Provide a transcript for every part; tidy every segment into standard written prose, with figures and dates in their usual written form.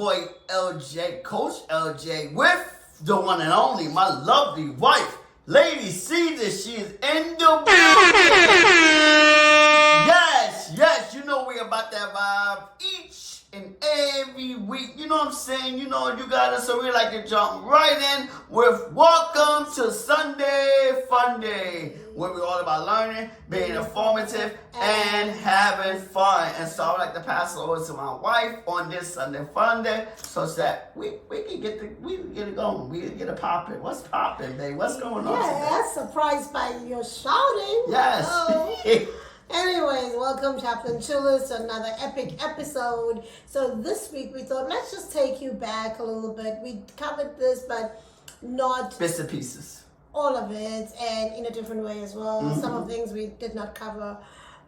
boy LJ, Coach LJ, with the one and only, my lovely wife, Lady Siza. She is in the Yes, you know we about that vibe each and every week. You know what I'm saying? You know you got us, so we like to jump right in with welcome to Sunday Funday, where we're all about learning, being informative, and having fun. And so I would like to pass it over to my wife on this Sunday Funday, so that we can get it going, we can get it popping. What's popping, babe? What's going on today? Yeah, surprised by your shouting. Yes. Oh. Anyways, welcome Chaplain Chillers to another epic episode. So this week we thought let's just take you back a little bit. We covered this, but not bits and pieces, all of it, and in a different way as well. Mm-hmm. Some of the things we did not cover,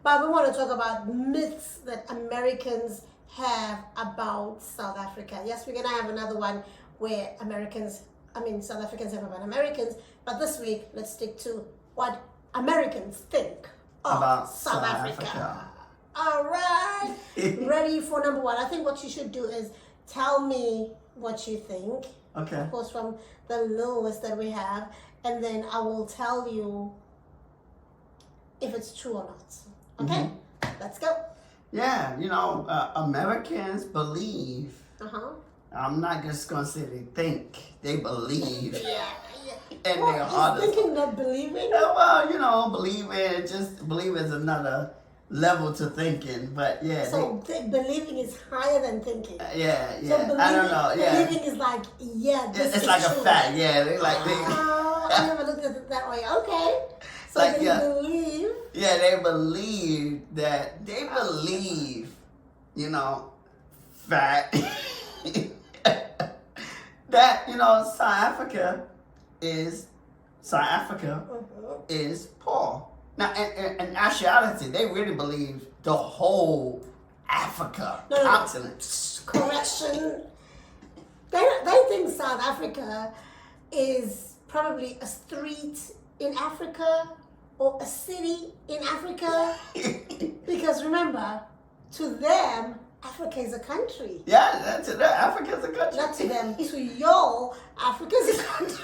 but we want to talk about myths that Americans have about South Africa. Yes, we're gonna have another one where South Africans have about Americans, but this week let's stick to what Americans think about South Africa. All right. Ready for number one? I think what you should do is tell me what you think. Okay. Of course, from the little list that we have, and then I will tell you if it's true or not. Okay? Mm-hmm. Let's go. Yeah, Americans believe. I'm not just gonna say they think, they believe. Yeah. And well, their heart is thinking, not believing. Well, believe is another level to thinking, but yeah. So believing is higher than thinking. Yeah. So I don't know. Yeah. Believing is like, this it's is like true. A fact. Yeah, I never looked at it that way. Okay. So like, they believe. Yeah, they believe that. They believe, fact that South Africa is poor. Now, in actuality, they really believe the whole Africa continent. Correction. They think South Africa is probably a street in Africa or a city in Africa. Because remember, to them, Africa is a country. Yeah, to them, Africa is a country. Not to them. To y'all, Africa is a country.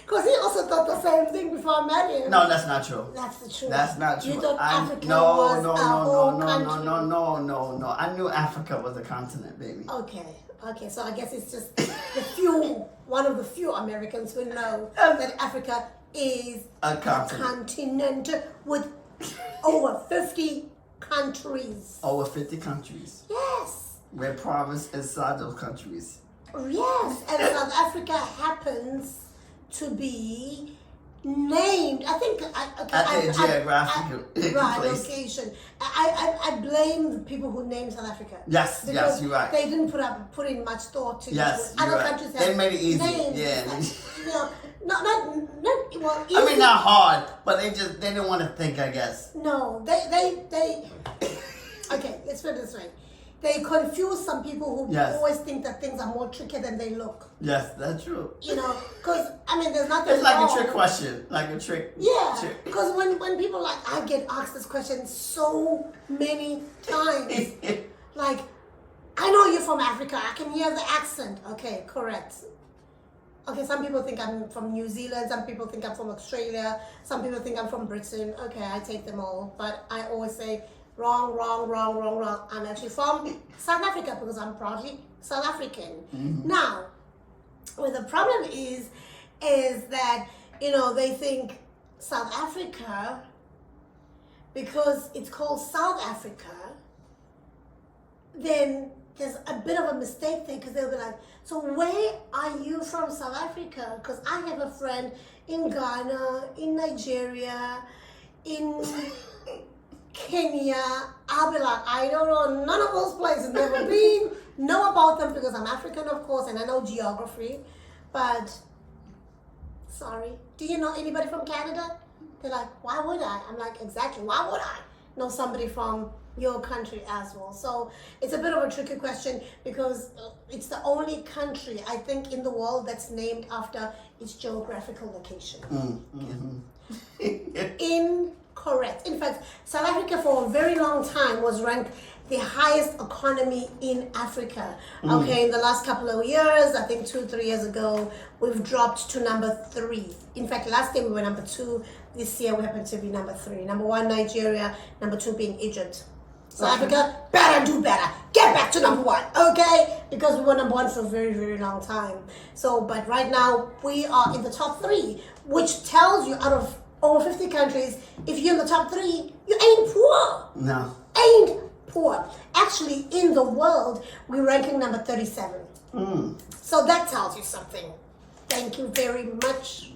Because he also thought the same thing before I met him. No, that's not true. That's the truth. That's not true. You thought Africa was a whole country. No. I knew Africa was a continent, baby. Okay. So I guess it's just one of the few Americans who know that Africa is a continent with over 50 countries. Over 50 countries. Yes. We're province inside those countries. Yes, and South Africa happens to be named. I think at the geographical place. Location. I blame the people who named South Africa. Yes, you're right. They didn't put in much thought to yes, other right. countries. They made it easy. Names, yeah. Well, easy. I mean, not hard, but they didn't want to think, I guess. No, they. Okay, let's put it this way. They confuse some people who always think that things are more tricky than they look. Yes, that's true. Because, there's nothing It's like wrong. a trick question. Like a trick. Yeah, because when people I get asked this question so many times. Like, I know you're from Africa. I can hear the accent. Okay, correct. Okay, some people think I'm from New Zealand. Some people think I'm from Australia. Some people think I'm from Britain. Okay, I take them all. But I always say, wrong. I'm actually from South Africa because I'm proudly South African. Mm-hmm. Now, what the problem is that, they think South Africa, because it's called South Africa, then there's a bit of a mistake there because they'll be like, so where are you from, South Africa? Because I have a friend in Ghana, in Nigeria, in Kenya. I'll be like, I don't know none of those places, never been, know about them because I'm African, of course, and I know geography, but sorry, do you know anybody from Canada? They're like, why would I? I'm like, exactly, why would I know somebody from your country as well? So it's a bit of a tricky question because it's the only country, I think, in the world that's named after its geographical location. Incorrect. In fact, South Africa for a very long time was ranked the highest economy in Africa. Okay, in the last couple of years, I think 2-3 years ago, we've dropped to number 3. In fact, last year we were number 2. This year we happen to be number 3. Number 1, Nigeria. Number 2 being Egypt. South Africa, better do better. Get back to number 1, okay? Because we were number 1 for a very, very long time. So, but right now we are in the top 3, which tells you out of over 50 countries, if you're in the top 3, you ain't poor. No. Ain't poor. Actually, in the world, we're ranking number 37. So that tells you something. Thank you very much.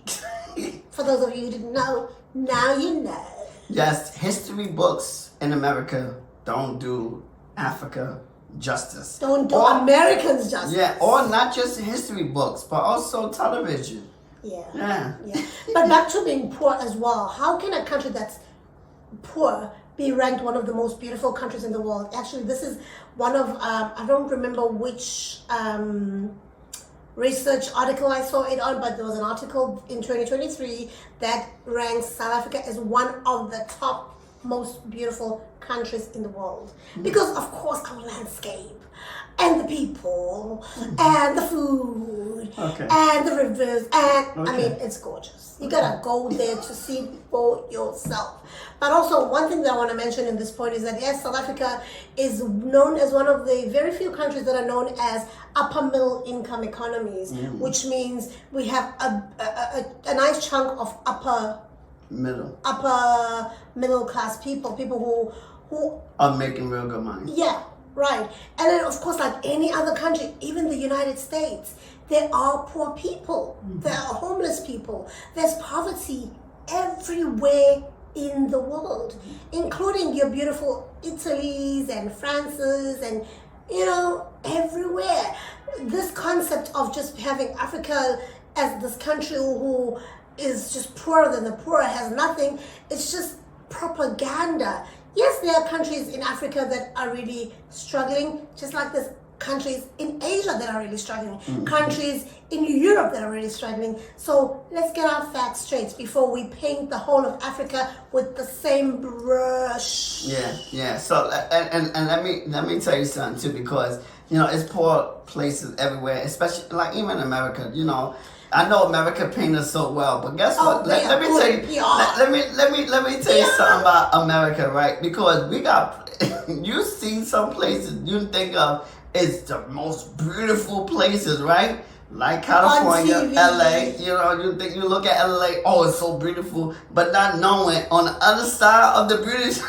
For those of you who didn't know, now you know. Yes, history books in America don't do Africa justice. Don't do Americans justice. Yeah, or not just history books, but also television. Yeah. But back to being poor as well. How can a country that's poor be ranked one of the most beautiful countries in the world? Actually, this is one of, I don't remember which research article I saw it on, but there was an article in 2023 that ranks South Africa as one of the top most beautiful countries in the world. Because, of course, our landscape and the people and the food and the rivers and I mean, it's gorgeous. You gotta go there to see for yourself. But also, one thing that I want to mention in this point is that yes, South Africa is known as one of the very few countries that are known as upper middle income economies, which means we have a nice chunk of upper middle class people who are making real good money. Yeah, right. And then of course, like any other country, even the United States, there are poor people. There are homeless people. There's poverty everywhere in the world, including your beautiful Italies and Frances and, you know, everywhere. This concept of just having Africa as this country who is just poorer than the poor, has nothing, it's just propaganda. Yes, there are countries in Africa that are really struggling, just like there's countries in Asia that are really struggling, countries in Europe that are really struggling. So let's get our facts straight before we paint the whole of Africa with the same brush. Yeah. So and let me tell you something too, because you know it's poor places everywhere, especially like even America. You know, I know America painted us so well, but guess what? Let me tell you. Let me tell you something about America, right? Because we got you see some places you think of as the most beautiful places, right? Like California, LA. You know, you look at LA, oh, it's so beautiful, but not knowing on the other side of the beauty,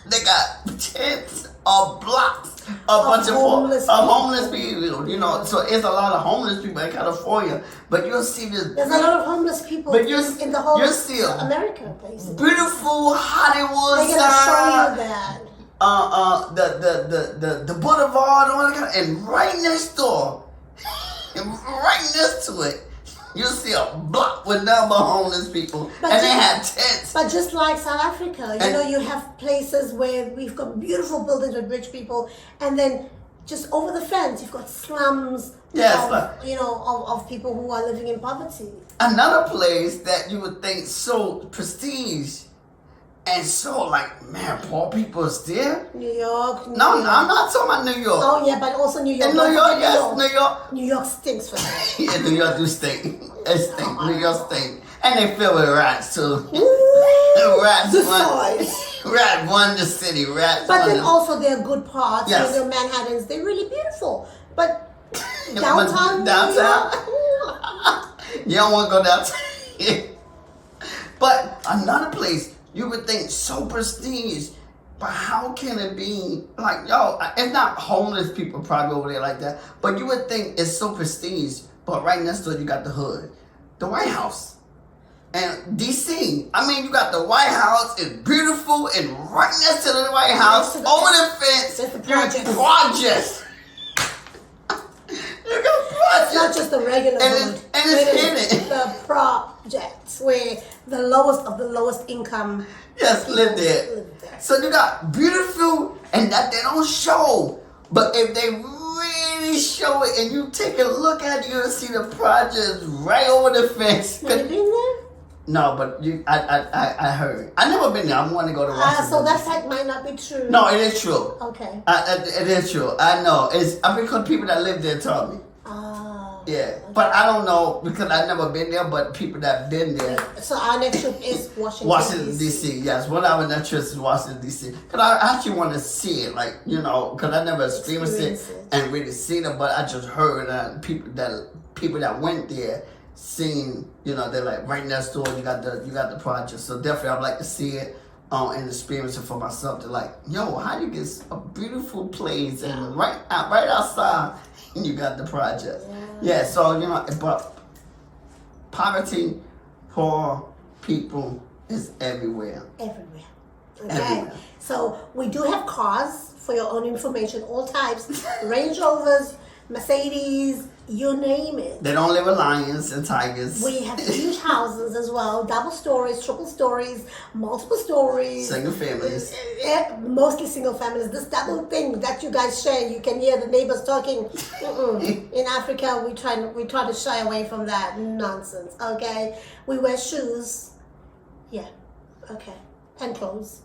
they got tents or blocks, a bunch of homeless people. You know, so it's a lot of homeless people in California, but you'll see this. There's a lot of homeless people in the whole American places. Beautiful Hollywood. They're gonna show you that. The boulevard, all that kind of, and right next door, and right next to it, you'll see a block with number of homeless people, and they have tents. But just like South Africa, you know, you have places where we've got beautiful buildings with rich people, and then just over the fence, you've got slums. Of people who are living in poverty. Another place that you would think so prestige. And so, like, man, poor people is there? New York. I'm not talking about New York. Oh, yeah, but also New York. In New York, yes, New York. New York stinks for that. Yeah, New York do stink. It stink. New York stink. And they fill with rats, too. Rats run the city. Rats but then also there are good parts. Yes. You know, Manhattans, they're really beautiful. But downtown? You don't want to go downtown. But another place, you would think so prestige, but how can it be like, yo, it's not homeless people probably over there like that, but you would think it's so prestige, but right next door you got the hood, the White House, and DC. I mean, you got the White House, it's beautiful, and right next to the White House, over the fence, you got projects. You got projects. It's not just the regular hood. And it's hidden. The projects where the lowest of the lowest income live there. So you got beautiful, and that they don't show. But if they really show it, and you take a look at it, you'll see the projects right over the fence. Have you been there? No, but I heard. I never been there. I want to go to Washington. So that fact might not be true. No, it is true. Okay. It is true. I know. It's because people that live there told me. Yeah, okay. But I don't know because I've never been there. But people that been there. So our next trip is Washington. Washington D.C. Yes, one of our next trips is Washington D.C. Because I actually want to see it, like because I never experienced it and really seen it. But I just heard people that went there seen. They're like right next door. You got the project. So definitely, I'd like to see it. And experience it for myself. To like, how do you get a beautiful place and right outside, and you got the project. Yeah. So but poverty, poor people is everywhere. Everywhere. Okay. Everywhere. So we do have cars for your own information, all types, Range Rovers, Mercedes, you name it. They don't live with lions and tigers. We have huge houses as well, double stories, triple stories, multiple stories. Single families. Mostly single families. This double thing that you guys share, you can hear the neighbors talking. In Africa, we try to shy away from that nonsense. Okay, we wear shoes. Yeah. Okay, and clothes,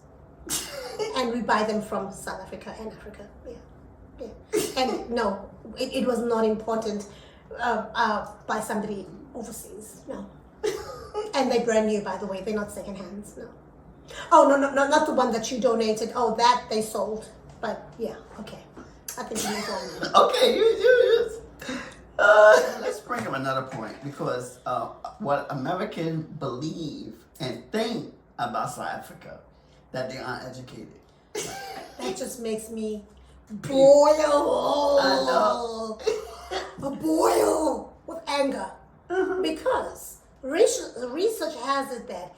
and we buy them from South Africa and Africa. Yeah. And no, it was not important by somebody overseas. No. And they're brand new, by the way. They're not second hands. No. Oh, no, not the one that you donated. Oh, that they sold. But yeah, okay. I think you move on. Okay, let's bring up another point because what Americans believe and think about South Africa, that they're uneducated. That just makes me boil. I know. Boil with anger. Because research has it that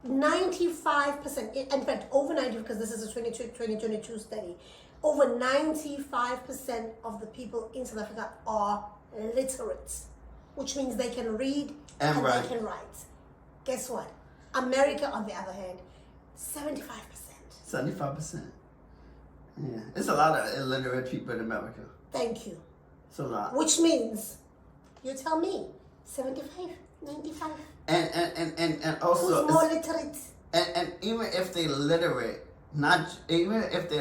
95%, in fact, over 90%, because this is a 2022 study, over 95% of the people in South Africa are literate, which means they can read and they can write. Guess what? America, on the other hand, 75%. 75%. Yeah, it's a lot of illiterate people in America. Thank you. It's a lot. Which means, you tell me, 75, 95. And also who's more literate? And even if they're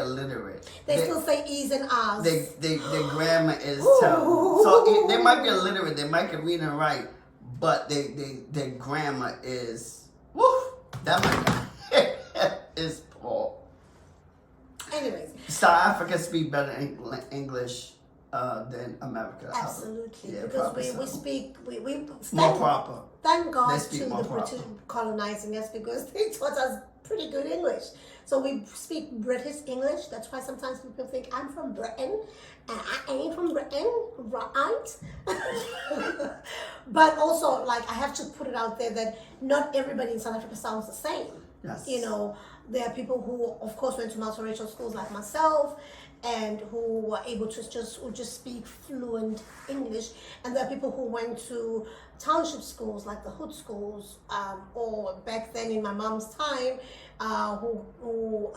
literate, they still say E's and R's. Their grammar is terrible. So they might be illiterate, they might can read and write, but their grammar is that might is poor. Anyways, South Africa speak better English than America. Absolutely, Yeah, because we speak more proper. Thank God to the proper. British colonizing us because they taught us pretty good English. So we speak British English. That's why sometimes people think I'm from Britain and I ain't from Britain, right? But also, like, I have to put it out there that not everybody in South Africa sounds the same. Yes. There are people who, of course, went to multiracial schools like myself and who were able to just speak fluent English. And there are people who went to township schools like the hood schools, or back then in my mom's time, who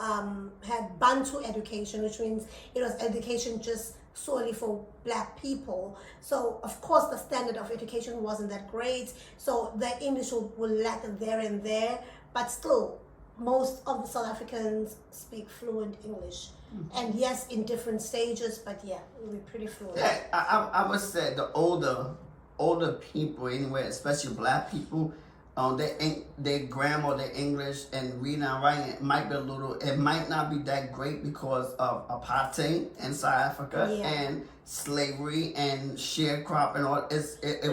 had Bantu education, which means it was education just solely for black people. So of course the standard of education wasn't that great. So the English will lack there and there, but still most of the South Africans speak fluent English. Mm-hmm. And yes, in different stages, but yeah, we're pretty fluent. Yeah, I would say the older people anyway, especially black people, their grammar, their English and reading and writing, it might not be that great because of apartheid in South Africa and slavery and sharecropping and all. We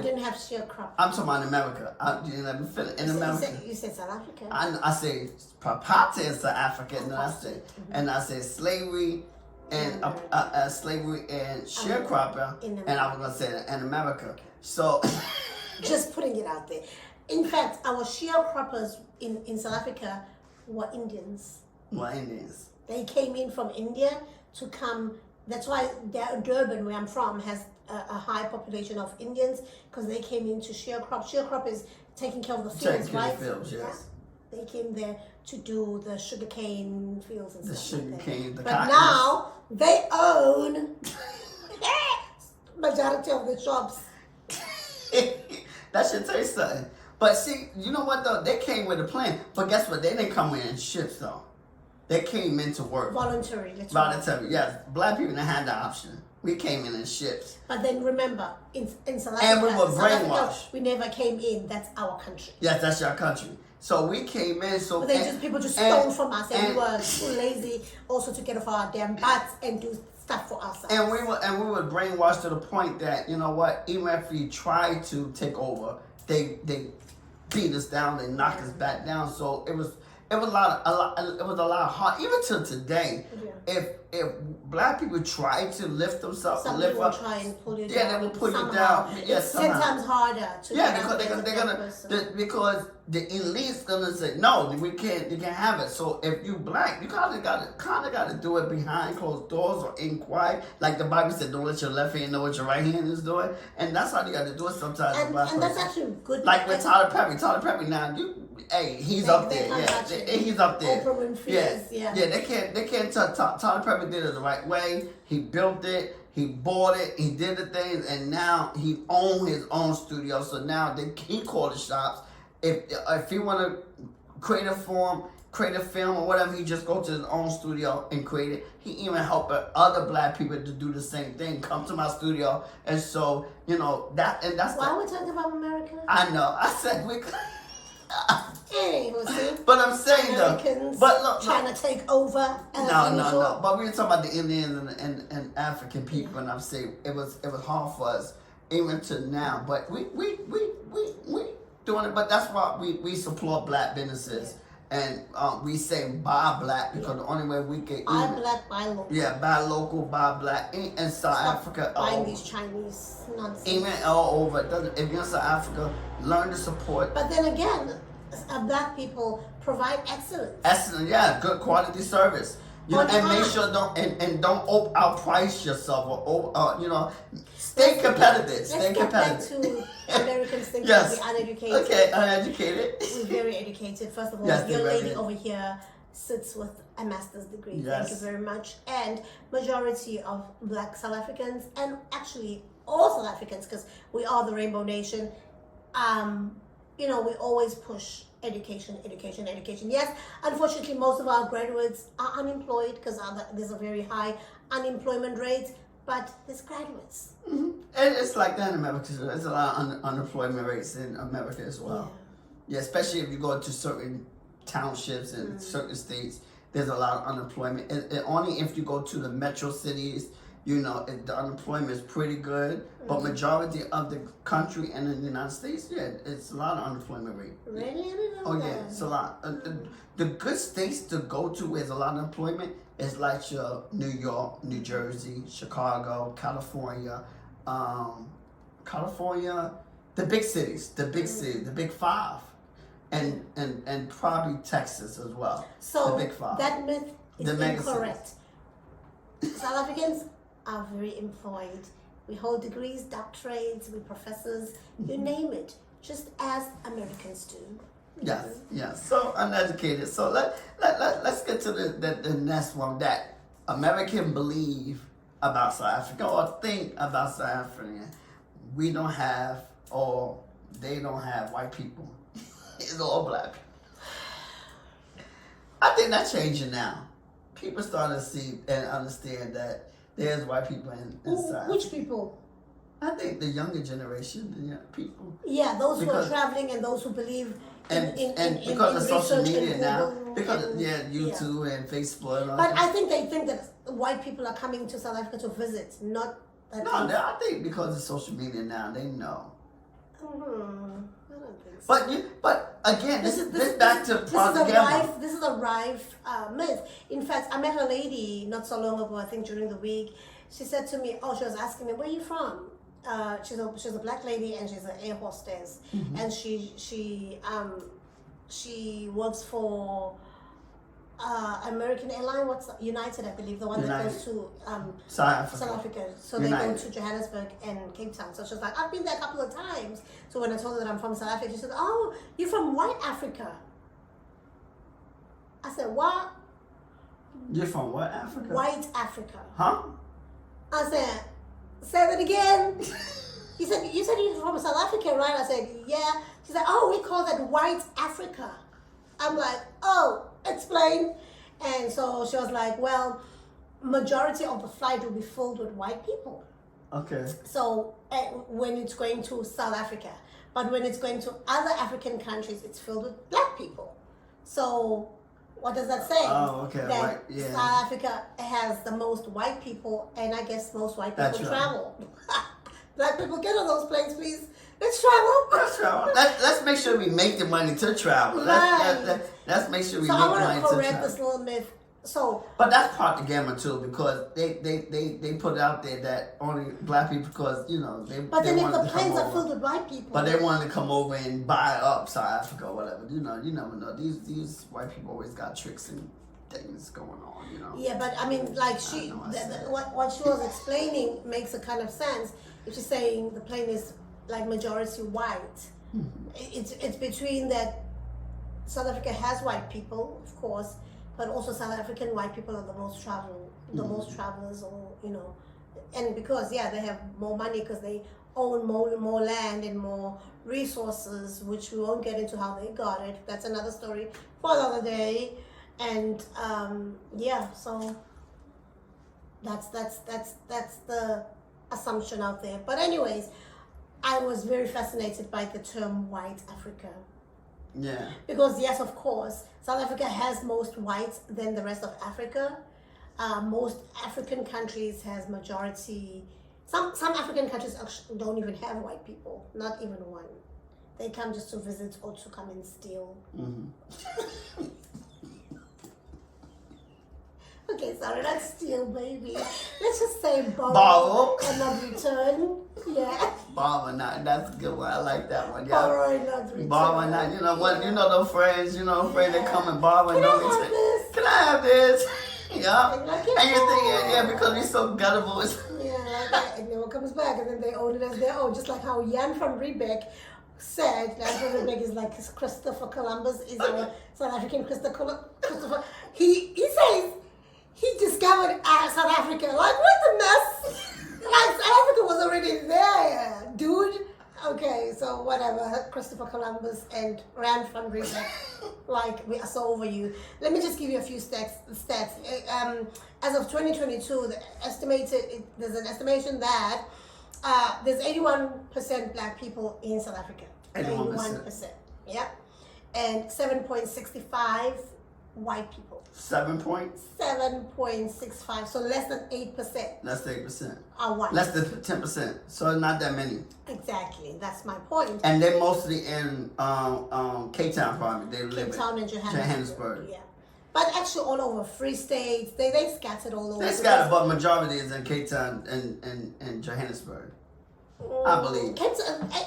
didn't have sharecropping. I'm talking about in America. In America. You said South Africa. I say apartheid in South Africa, and I say slavery and slavery and sharecropping, and I was gonna say in America. So, just putting it out there. In fact, our sharecroppers in South Africa were Indians. They came in from India to come. That's why Durban, where I'm from, has a high population of Indians because they came in to sharecrop. Sharecrop is taking care of the fields, right? Fields, yes. Yeah. They came there to do the sugarcane fields and stuff like that. Sugarcane, but now they own majority of the shops. That should tell you something. But see, you know what though? They came with a plan. But guess what? They didn't come in ships though. They came in to work. Voluntary, literally. Voluntary, yes. Black people didn't have the option. We came in ships. But then remember, in South Africa, And we were South Africa, brainwashed. we never came in. That's our country. Yes, that's your country. So we came in. So But then people just stole from us, and we were too lazy also to get off our damn butts and do stuff for ourselves. And we were brainwashed to the point that, you know what? Even if we tried to take over, they beat us down, they knocked us back down. So it was a lot of hard. Even till today, if black people try to lift themselves, some lift people up, try and pull you down. yeah, they will pull somehow. you down. Yes, it's 10 times harder to because the elite's gonna say no, you can't have it. So if you black, you kind of gotta do it behind closed doors or in quiet. Like the Bible said, don't let your left hand know what your right hand is doing, and that's how you got to do it sometimes. And that's actually good. Like with Tyler Perry now, he's up there. He's up there. Oprah Winfrey yeah. They can't touch. Tyler Perry did it the right way. He built it. He bought it. He did the things, and now he owns his own studio. So now he call the shots. If he want to create a film or whatever, he just go to his own studio and create it. He even helped other black people to do the same thing. Come to my studio, and so that's why are we talking about America? I know. I said we. But I'm saying Americans trying to take over. No. But we were talking about the Indians and African people, and I'm saying it was hard for us even to now. But we doing it. But that's why we support black businesses, and we say buy black because the only way we can buy black, buy local. Yeah, buy local, buy black in South Africa. Buying these Chinese nonsense. Even all over. If you're in South Africa, learn to support. But then again, black people provide excellence. Excellent, yeah, good quality service. And make sure don't outprice yourself or stay competitive. Stay Let's competitive. Get back to Americans thinking Yes. we're uneducated. Okay, uneducated. We're very educated. First of all, Yes, your lady over here sits with a master's degree. Yes. Thank you very much. And majority of black South Africans, and actually all South Africans, because we are the Rainbow Nation, we always push education. Yes, unfortunately, most of our graduates are unemployed because there's a very high unemployment rate, but there's graduates. Mm-hmm. And it's like that in America. There's a lot of unemployment rates in America as well. Yeah, especially if you go to certain townships and certain states, there's a lot of unemployment. And only if you go to the metro cities, the unemployment is pretty good, but majority of the country and in the United States, it's a lot of unemployment rate. Really? I didn't know that. It's a lot. The good states to go to with a lot of employment is like your New York, New Jersey, Chicago, California, the big cities, the big five, and probably Texas as well. So the big five. That myth is incorrect. Cities. South Africans are very employed. We hold degrees, doctorates, we're professors, you name it, just as Americans do. Yes. So uneducated. So let's get to the next one that American believe about South Africa or think about South Africa. We don't have, or they don't have white people. It's all black people. I think that's changing now. People starting to see and understand that there's white people in South. Which people? I think the younger generation, the young people. Yeah, those who are traveling and those who believe and because of social media now, YouTube and Facebook and all but that. I think they think that white people are coming to South Africa to visit, not that. No, I think because of social media now, they know. I don't think so. But again, this is back to propaganda. This is a rife myth. In fact, I met a lady not so long ago, I think during the week. She said to me, she was asking me, where are you from? She's a black lady and she's an air hostess, and she works for American airline. What's United, I believe, the one that goes to South Africa. So United. They go to Johannesburg and Cape Town. So she's like, I've been there a couple of times. So when I told her that I'm from South Africa, she said, oh, you're from white Africa. I said, what? You're from what Africa? White Africa. Huh? I said, say that again. You said you're from South Africa, right? I said, yeah. She's like, oh, we call that white Africa. I'm like, oh, explain. And so she was like, well, majority of the flight will be filled with white people. Okay. So when it's going to South Africa, but when it's going to other African countries, it's filled with black people. So what does that say? Oh, okay. That Right. Yeah. South Africa has the most white people, and I guess most white people That's right. travel. Black people, get on those planes, please. Let's travel. Let's travel. Let's make sure we make the money to travel. Right. Let's make sure we So make I money want to to correct travel. this little myth. So, But that's propaganda too, because they put it out there that only black people, because they. but they then if wanted the to come planes are over. filled with white people, But they wanted to come over and buy up South Africa or whatever. You never know. These white people always got tricks and things going on. yeah, but I mean, like what she was explaining makes a kind of sense. If she's saying the plane is like majority white, it's between that. South Africa has white people, of course, but also South African white people are the most travelers, or and because they have more money because they own more land and more resources, which we won't get into how they got it. That's another story for another day. And so that's the assumption out there. But anyways, I was very fascinated by the term white Africa. Yeah. Because yes, of course, South Africa has most whites than the rest of Africa. Most African countries has majority. Some African countries actually don't even have white people, not even one. They come just to visit or to come and steal. Mm-hmm. Okay, sorry, not steal, baby. Let's just say Borrow. and not return. Yeah. Borrow not. That's a good one. I like that one. Yeah. Borrow and not return. Borrow not. You know what? Those friends. Afraid they come and borrow and Can I don't have return. this? Can I have this? Yeah. And you're thinking, because we're so gullible. Yeah, like that. It never comes back, and then they own it as their own. Just like how Jan from Riebeck said, Jan from Riebeck is like Christopher Columbus is a South African Christopher. He says he discovered South Africa. Like, what the mess? Like, South Africa was already there, dude. Okay, so whatever. Christopher Columbus and Jan van Riebeck. Like, we are so over you. Let me just give you a few stats. As of 2022, there's an estimation that there's 81% black people in South Africa. 81%. Yeah. And 7.65 white people. 7 points. 7.65. So less than 8%. Less than 8%. Are white. Less than 10%. So not that many. Exactly. That's my point. And they're mostly in Cape Town, probably. They live Cape Town and Johannesburg. Yeah. But actually all over Free States. They scattered all over. They scattered, but majority is in Cape Town and Johannesburg. I believe.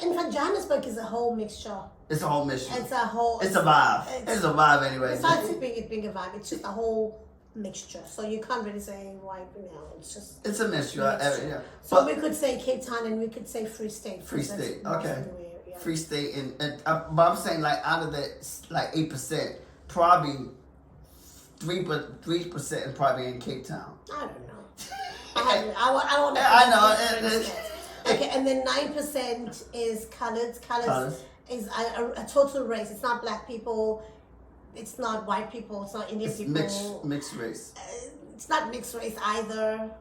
In fact, Johannesburg is a whole mixture. It's a whole mission. It's a whole. It's a vibe. It's a vibe anyway. Besides it being a vibe, it's just a whole mixture. So you can't really say white now. It's just. It's a mixture. Yeah. So we could say Cape Town and we could say Free State. Free State. Okay. Yeah. Free State but I'm saying like out of that 8%, probably 3% is probably in Cape Town. I don't know. I don't know. I know. Okay, and then 9% is colored. Colors is a total race. It's not black people. It's not white people. It's not Indian people. Mixed race. It's not mixed race either.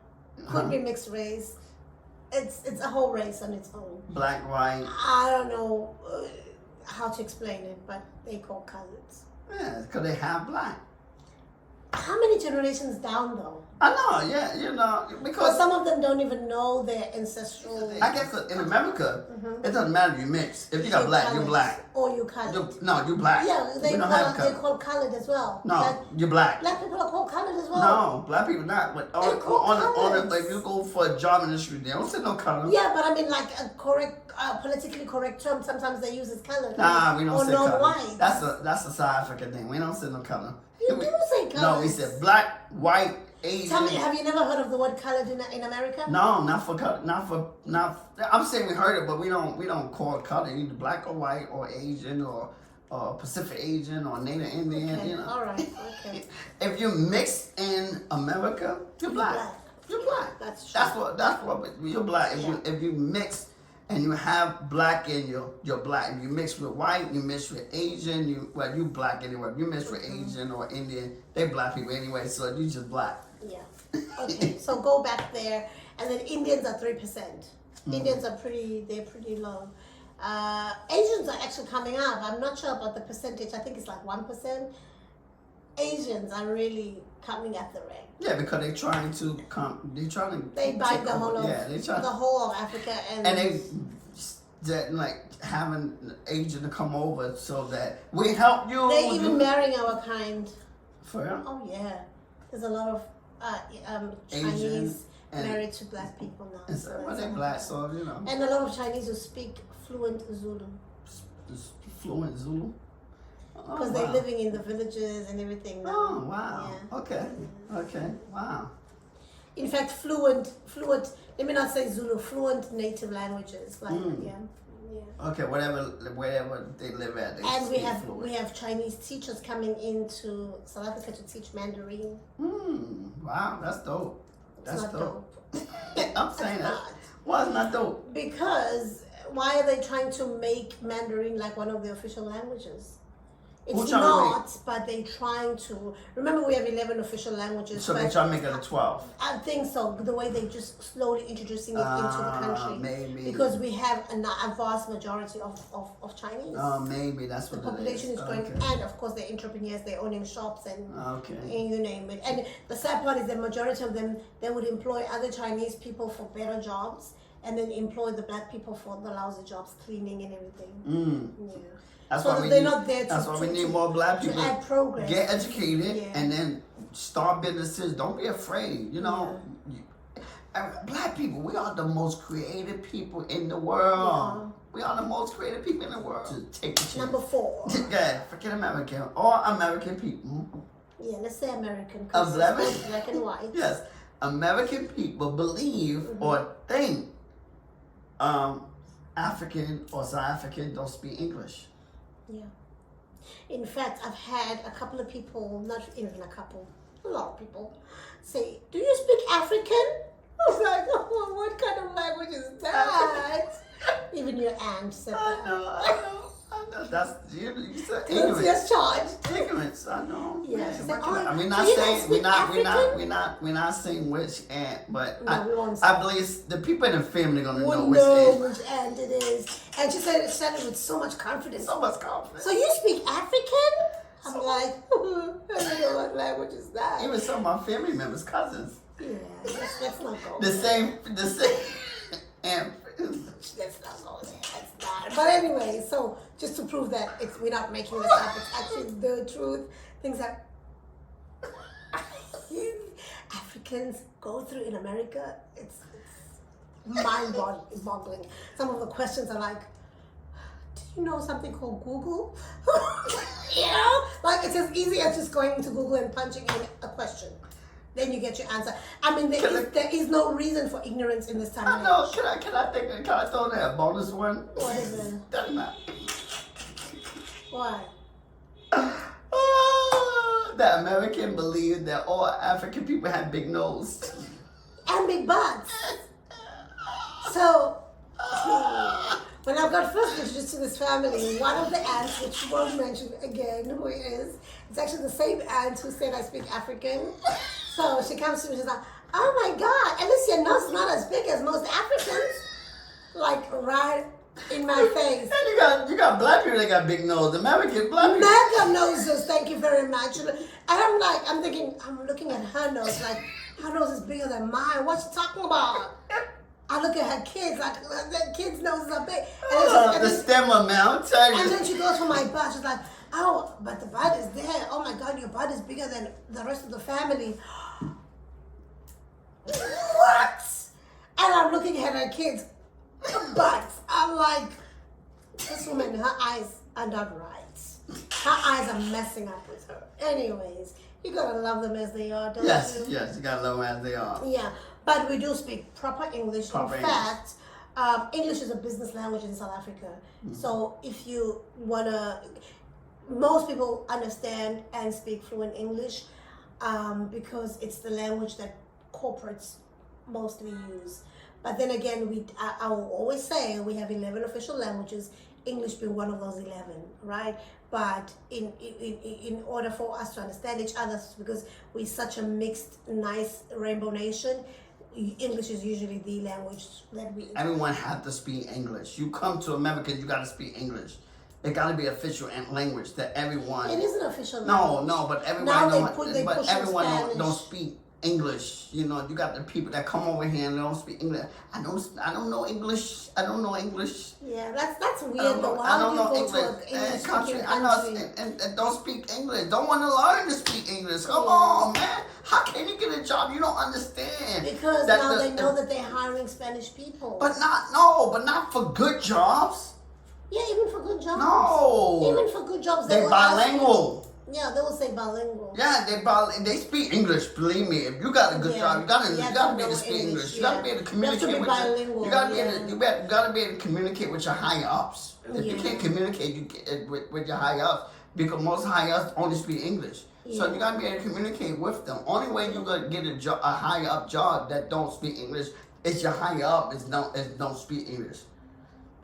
Could be mixed race. It's a whole race on its own. Black, white. I don't know how to explain it, but they call colors. Yeah, because they have black. How many generations down though? I know, yeah, because some of them don't even know their ancestral. I guess in America, it doesn't matter if you mix. If you got black, you're black. Or you colored. No, you're black. Yeah, they call colored as well. No, you're black. Black people are called colored as well. No, black people not. But if you go for a job industry, they don't say no color. Yeah, but I mean, like a politically correct term, sometimes they use as color. Nah, we don't say color. White. That's a South African thing. We don't say no color. You do say color. No, we said black, white, Asian. Tell me, have you never heard of the word colored in America? No, not for color. I'm saying we heard it, but we don't call it color. Either black or white or Asian or Pacific Asian or Native Indian. Okay. All right. Okay. If you mix in America, you're black. You're black. That's true. That's what you're black. If you mix and you have black in you, you're black. You mix with white, you mix with Asian, you black anyway. You mix with Asian or Indian, they black people anyway, so you just black. Yeah. Okay, so go back there, and then Indians are 3%. Indians are pretty low. Asians are actually coming up. I'm not sure about the percentage. I think it's like 1%. Asians are really coming at the rate. Yeah, because they're trying to come. They buy the whole of the whole of Africa, and they like having Asian to come over so that we help you. They even marrying our kind. For real? Oh yeah, there's a lot of Chinese married to black people now. Well, they're black, so you know. And a lot of Chinese who speak fluent Zulu. Fluent Zulu. Because they're living in the villages and everything now. Oh, wow. Yeah. Okay. Wow. In fact, fluent, let me not say Zulu, fluent native languages. Like, yeah. Okay, wherever they live at, they and speak fluent. we have Chinese teachers coming into South Africa to teach Mandarin. Wow, that's dope. That's dope. I'm saying that. Why is not dope? Because why are they trying to make Mandarin like one of the official languages? It's not, but they're trying to. Remember, we have 11 official languages. So they're trying to make it a 12. I think so. The way they're just slowly introducing it into the country. Maybe. Because we have a vast majority of Chinese. Maybe that's what the population is growing. Okay. And of course, they're entrepreneurs, they're owning shops and you name it. And the sad part is the majority of them, they would employ other Chinese people for better jobs and then employ the black people for the lousy jobs, cleaning and everything. Yeah. That's so why we they're need, not there to, that's why we need more black people. To add progress. Get educated and then start businesses. Don't be afraid. You know, black people, we are the most creative people in the world. Yeah. We are the most creative people in the world. Just take a chance. Number 4. Yeah, forget American. All American people. Yeah, let's say American. Black and white. Yes. American people believe or think African or South African don't speak English. Yeah. In fact, I've had a couple of people, not even a couple, a lot of people, say, "Do you speak African?" I was like, "Oh, what kind of language is that?" Even your aunt said that. I know. That's you said That's ignorance. your charge. Ignorance. I know. Yeah. I mean, not saying we're not saying which aunt, but no, I believe the people in the family gonna know which aunt it is. And she said it with so much confidence. So much confidence. So you speak African? I'm like, I don't know what language is that. Even some of my family members, cousins. Yeah, let's not go. The same aunt. Let's not go there. That's not. But anyway, so just to prove that we're not making this up, it's actually the truth. Things that Africans go through in America, it's mind-boggling. Some of the questions are like, do you know something called Google? You know? Like, it's as easy as just going into Google and punching in a question. Then you get your answer. I mean, there is no reason for ignorance in this time. I know. Can I throw that bonus one? What is it? Doesn't matter. Why? That American believe that all African people have big nose. And big butts. So, when I got first introduced to this family, one of the aunts, which we won't mention again who it is, it's actually the same aunt who said I speak African. So she comes to me and she's like, "Oh my God, at least your nose is not as big as most Africans." Like right in my face. And you got black people that got big nose. American black people. Mega noses, thank you very much. And I'm thinking, I'm looking at her nose, like, her nose is bigger than mine. What's she talking about? I look at her kids, like, the kids' noses are big. And the stem amount, tell you. And then she goes for my butt. She's like, "Oh, but the butt is there. Oh my God, your butt is bigger than the rest of the family." What? And I'm looking at her kids' butts. I'm like, this woman, her eyes are not right. Her eyes are messing up with her. Anyways, you gotta love them as they are, don't you? Yes, you gotta love them as they are. Yeah, but we do speak proper English. In fact, English is a business language in South Africa. So if you wanna, most people understand and speak fluent English because it's the language that corporates mostly use. But then again, I will always say we have 11 official languages, English being one of those 11, right? But in order for us to understand each other, because we're such a mixed, nice rainbow nation, English is usually the language that we... Everyone have to speak English. You come to America, you got to speak English. It got to be official language that everyone... It is an official language. No, but everyone don't speak English. You know, you got the people that come over here and they don't speak English. I don't know English. I don't know English. Yeah, that's weird. I don't know English. Country. I know and don't speak English. Don't want to learn to speak English. Come on, man. How can you get a job? You don't understand. Because now they know that they're hiring Spanish people. But not for good jobs. Yeah, even for good jobs. No. Even for good jobs. They're bilingual. Yeah, they will say bilingual. Yeah, they speak English. Believe me, if you got a good job, you gotta be able to speak English. You gotta be able to communicate with bilingual. You gotta be able to communicate with your higher ups. If you can't communicate with your higher ups, because most higher ups only speak English. So you gotta be able to communicate with them. Only way you gonna get a higher up job that don't speak English is your higher up don't speak English.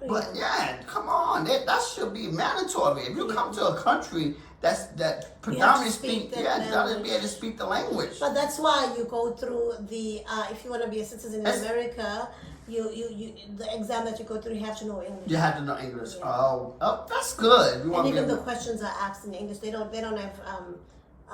But yeah, come on, that should be mandatory. If you come to a country that predominantly speak, you gotta be able to speak the language. But that's why you go through the if you want to be a citizen in America, you the exam that you go through, you have to know English. You have to know English. Yeah. Oh, that's good. And even the questions are asked in English. They don't have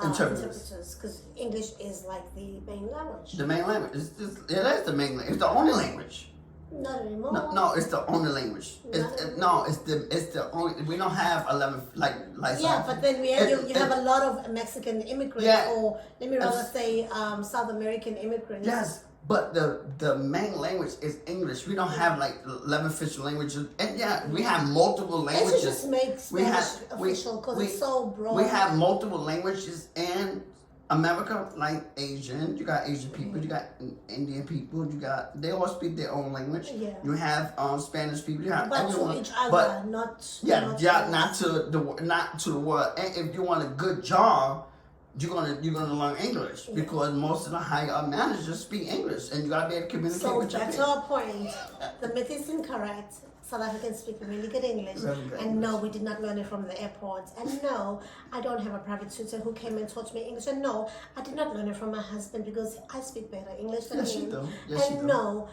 interpreters, because English is like the main language. The main language. It is the main language. It's the only language. Not anymore. No, it's the only language. It's the only. We don't have 11 like. Yeah, but then you have a lot of Mexican immigrants, or let me rather say South American immigrants. Yes, but the main language is English. We don't have like 11 official languages, and we have multiple languages. It just makes Spanish official because it's so broad. We have multiple languages in America, like Asian. You got Asian people. You got Indian people. They all speak their own language. Yeah. You have Spanish people. You have but everyone. to each other, but not to the world. And if you want a good job, you're gonna learn English because most of the higher up managers speak English, and you gotta be able to communicate with your people. So that's our point. The myth is incorrect. South Africans speak really good English. And no, we did not learn it from the airport. And no, I don't have a private tutor who came and taught me English. And no, I did not learn it from my husband because I speak better English than him. Yes, you do. And no,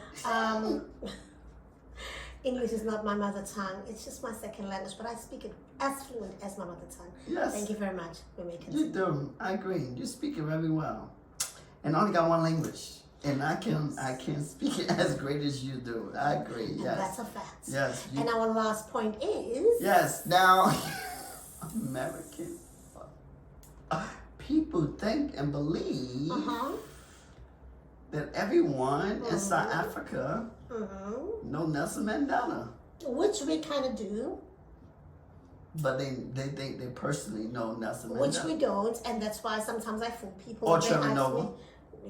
English is not my mother tongue. It's just my second language, but I speak it as fluent as my mother tongue. Yes. Thank you very much for making it. You do. I agree. You speak it very well. And I only got one language. And I can speak it as great as you do. I agree. Yes. And that's a fact. Yes. And our last point is. Yes. Now, American people think and believe that everyone in South Africa know Nelson Mandela. Which we kind of do. But they think they personally know Nelson Mandela. Which we don't, and that's why sometimes I fool people. Or Trevor Noble.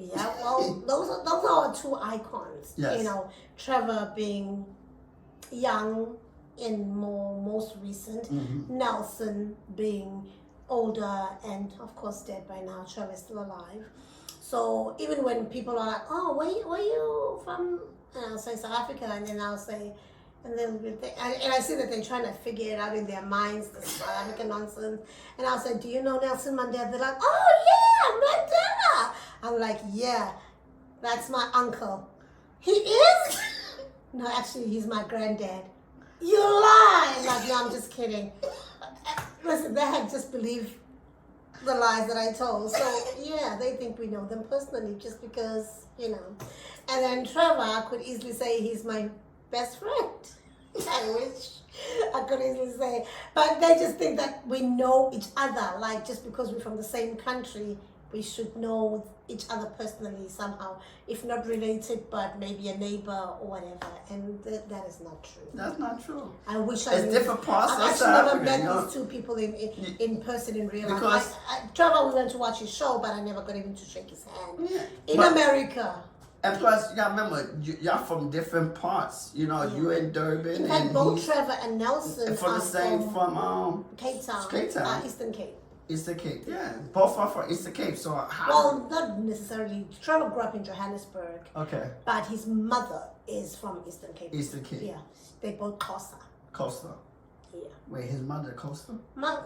Yeah, well, those are our two icons. Yes. You know, Trevor being young and most recent, Nelson being older and of course dead by now. Trevor is still alive. So even when people are like, "Oh, where you from?" and I'll say South Africa, and then I'll say, and I see that they're trying to figure it out in their minds, the South African nonsense. And I'll say, "Do you know Nelson Mandela?" They're like, "Oh yeah, Mandela." I'm like, "Yeah, that's my uncle." He is? No, actually, he's my granddad. You lie! Like, no, I'm just kidding. Listen, they had just believed the lies that I told. So yeah, they think we know them personally just because, you know. And then Trevor could easily say he's my best friend. I wish I could easily say. But they just think that we know each other. Like, just because we're from the same country, we should know each other personally somehow. If not related, but maybe a neighbor or whatever. And that is not true. That's not true. I wish I It's knew. different parts of I've South actually never Africa, met these two people in person in real life. Trevor, we went to watch his show, but I never got even to shake his hand. Yeah. In America. And plus, you gotta remember, y'all from different parts. You know, you in Durban. In fact, both Trevor and Nelson from are Cape Town. Cape Town. Cape Town. Eastern Cape. Eastern Cape, yeah. Both are from Eastern Cape, so how? Well, not necessarily. Trevor grew up in Johannesburg, Okay, but his mother is from Eastern Cape. Eastern Cape. Yeah, they both Costa. Costa. Yeah. Wait, his mother Costa?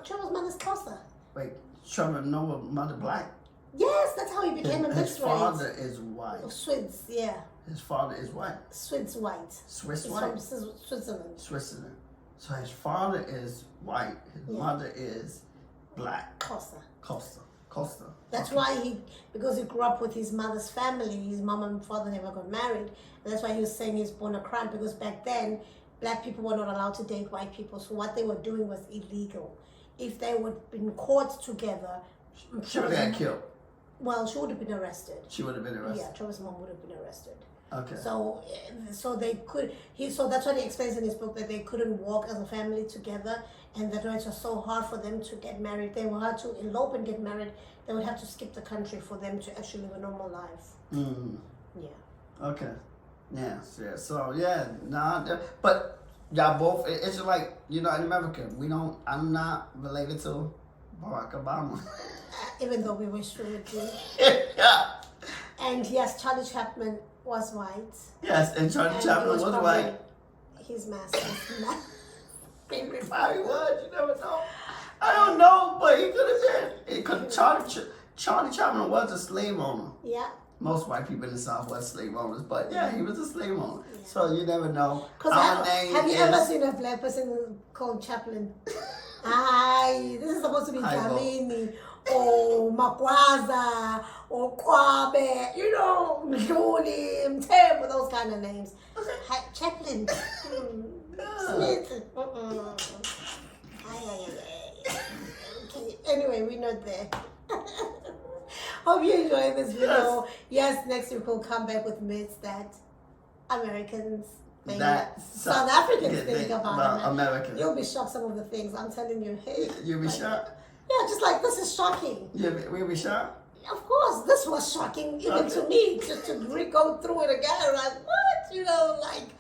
Trevor's mother's Costa. Wait, Trevor know mother black? Yes, that's how he became a His mixed race. father is white. Swiss, yeah. His father is white. Swiss white. Swiss He's white? from Switzerland. Switzerland. So his father is white. His Yeah. mother is black. Costa. Costa. That's Okay. why because he grew up with his mother's family, his mom and father never got married. And that's why he was saying he's born a crime, because back then, black people were not allowed to date white people. So what they were doing was illegal. If they would have been caught together, She would have got killed. well, she would have been arrested. She would have been arrested. Yeah, Trevor's mom would have been arrested. Okay. So they could. So that's what he explains in his book, that they couldn't walk as a family together, and that it was so hard for them to get married. They would have to elope and get married. They would have to skip the country for them to actually live a normal life. Mm. Yeah. Okay. Yeah. So yeah. But y'all both. It's just like, in America, we don't. I'm not related to Barack Obama. Even though we wish we would be. Yeah. And yes, Charlie Chaplin was white. Yes, and Charlie And Chaplin he was probably white. His master. Maybe if I was, you never know. I don't know, but he could have been. Charlie Chaplin was a slave owner. Yeah. Most white people in the South was slave owners, but yeah, he was a slave owner. Yeah. So you never know. Have you ever seen a black person called Chaplin? Hi, this is supposed to be Dlamini or Makwaza or Kwabe, Mdluli, Mtembo, those kind of names. Chaplin. Smith. Okay. Anyway, we're not there. Hope you enjoyed this video. Yes, next week we'll come back with myths that Americans think, South Africans think about Americans. You'll be shocked some of the things. I'm telling you. Hey, You'll be shocked? Yeah, just like this is shocking. We'll be shocked? Of course, this was shocking even to me, just to go through it again. Like, what?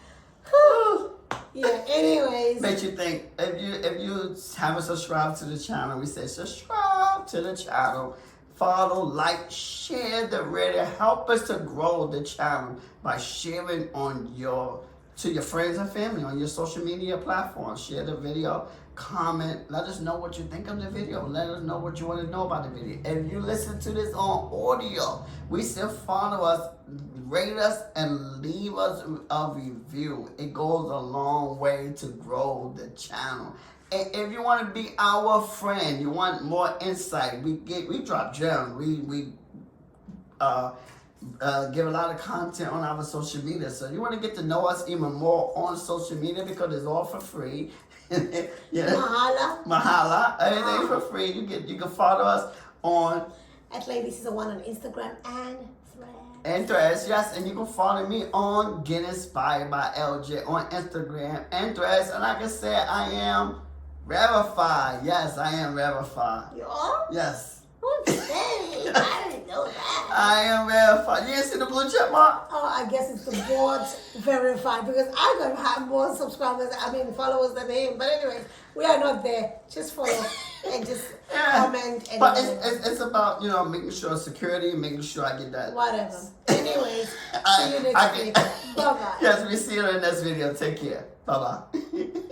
Whew. Yeah, anyways. Makes you think, if you haven't subscribed to the channel, we say subscribe to the channel. Follow, like, share the video. Help us to grow the channel by sharing to your friends and family on your social media platforms. Share the video, comment, let us know what you think of the video. Let us know what you want to know about the video. If you listen to this on audio, we still follow us, rate us, and leave us a review. It goes a long way to grow the channel. And if you want to be our friend, you want more insight, we drop gems. We give a lot of content on our social media. So you want to get to know us even more on social media, because it's all for free. Yeah. Mahala. Everything for free. You can follow us on at Lady Siza 1 on Instagram and Threads, yes, and you can follow me on Get Inspired by LJ on Instagram and Threads. And like I said, I am Verified. Yes, I am Verified. You are? Yes. Okay. I didn't know that. I am Verified. You didn't see the blue check mark? Oh, I guess it's the board's verified, because I'm going to have more followers than him. But anyways, we are not there. Just follow and just comment. And but it's about, making sure security, making sure I get that. Whatever. Anyways, see you next week. Bye-bye. Yes, we see you in the next video. Take care. Bye-bye.